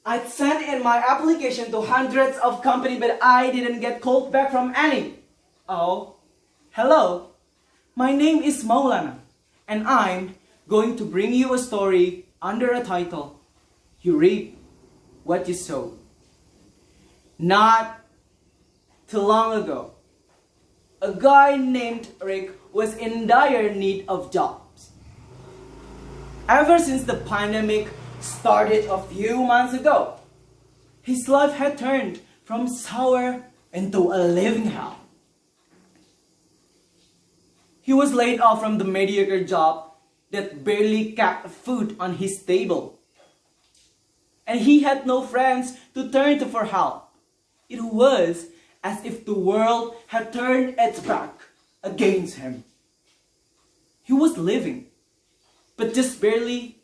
I'd sent in my application to hundreds of companies, but I didn't get called back from any. Oh, hello. My name is Maulana, and I'm going to bring you a story under a title, You Reap What You Sow. Not too long ago, a guy named Rick was in dire need of jobs. Ever since the pandemic started a few months ago, his life had turned from sour into a living hell. He was laid off from the mediocre job that barely kept food on his table. And he had no friends to turn to for help. It was as if the world had turned its back against him. He was living, but just barely,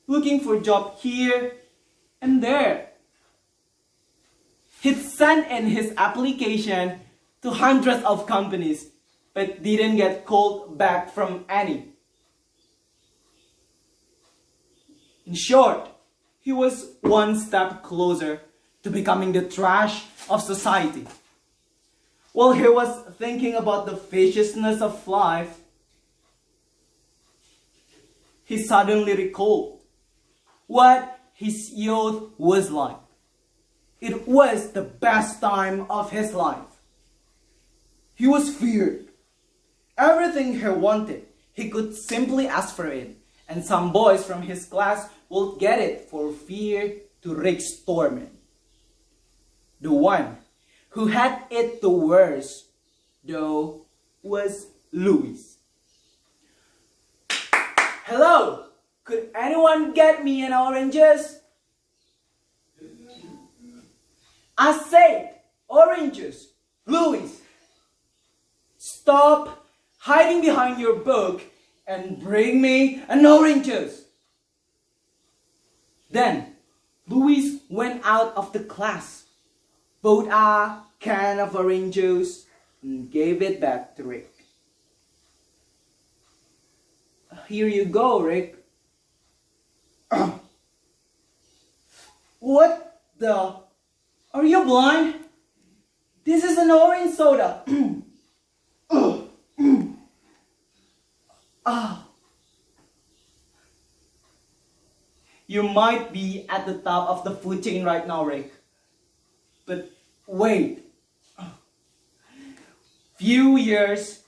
looking for a job here and there. He'd sent in his application to hundreds of companies, but didn't get called back from any. In short, he was one step closer to becoming the trash of society. While he was thinking about the viciousness of life, he suddenly recalled what his youth was like. It was the best time of his life. He was feared. Everything he wanted, he could simply ask for it, and some boys from his class would get it for fear to Rick's torment. The one who had it the worst, though, was Louis. Hello, could anyone get me an oranges? I said, oranges, Louis. Stop hiding behind your book and bring me an oranges. Then, Louis went out of the class, bought a can of orange juice, and gave it back to Rick. Here you go, Rick. What the? Are you blind? This is an orange soda. You might be at the top of the food chain right now, Rick. But wait. Few years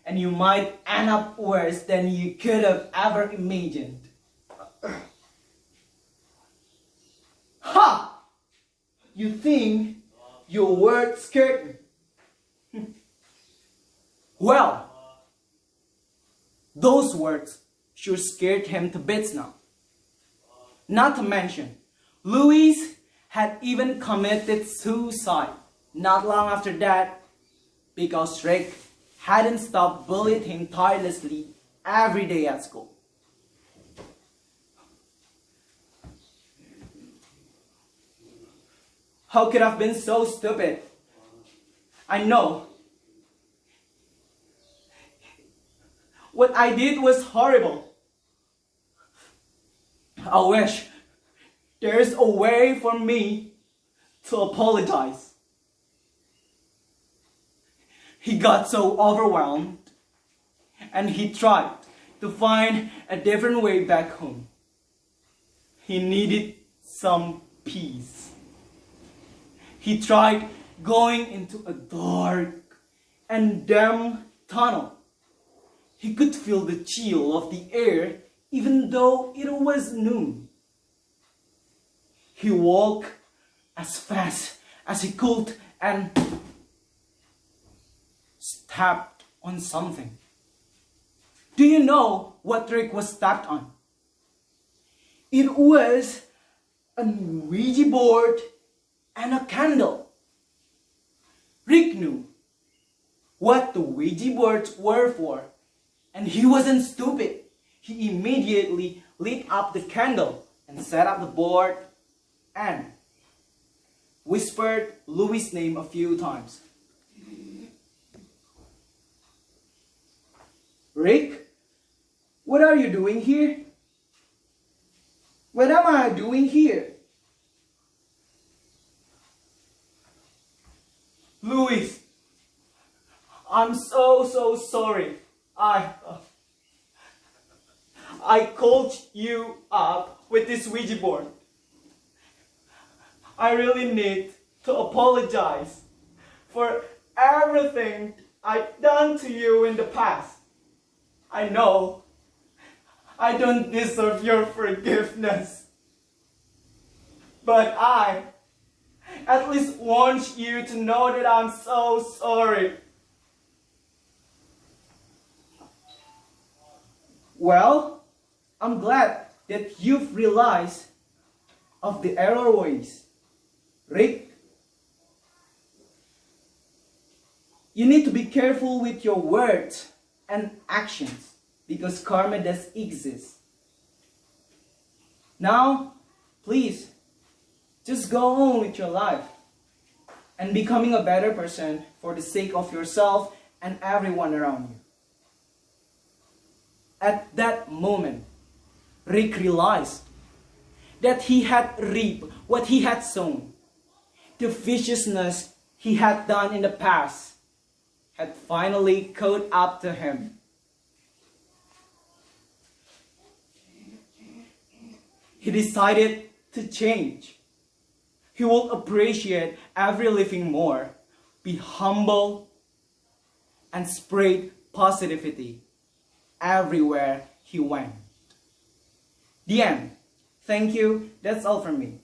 and you might end up worse than you could have ever imagined. Ha! You think your words scared me? Well, those words sure scared him to bits now. Not to mention, Louis had even committed suicide not long after that because Rick hadn't stopped bullying him tirelessly every day at school. How could I have been so stupid? I know. What I did was horrible. I wish there's a way for me to apologize. He got so overwhelmed and he tried to find a different way back home. He needed some peace. He tried going into a dark and damp tunnel. He could feel the chill of the air even though it was noon. He walked as fast as he could and stepped on something. Do you know what Rick was stepped on? It was a Ouija board and a candle. Rick knew what the Ouija boards were for, and he wasn't stupid. He immediately lit up the candle and set up the board and whispered Louis' name a few times. Rick, what are you doing here? What am I doing here? I'm so sorry. I called you up with this Ouija board. I really need to apologize for everything I've done to you in the past. I know I don't deserve your forgiveness, but I at least want you to know that I'm so sorry. Well, I'm glad that you've realized of the error ways. Rick, you need to be careful with your words and actions because karma does exist. Now, please, just go on with your life and becoming a better person for the sake of yourself and everyone around you. At that moment, Rick realized that he had reaped what he had sown. The viciousness he had done in the past had finally caught up to him. He decided to change. He will appreciate every living more, be humble, and spread positivity everywhere he went. The end. Thank you. That's all from me.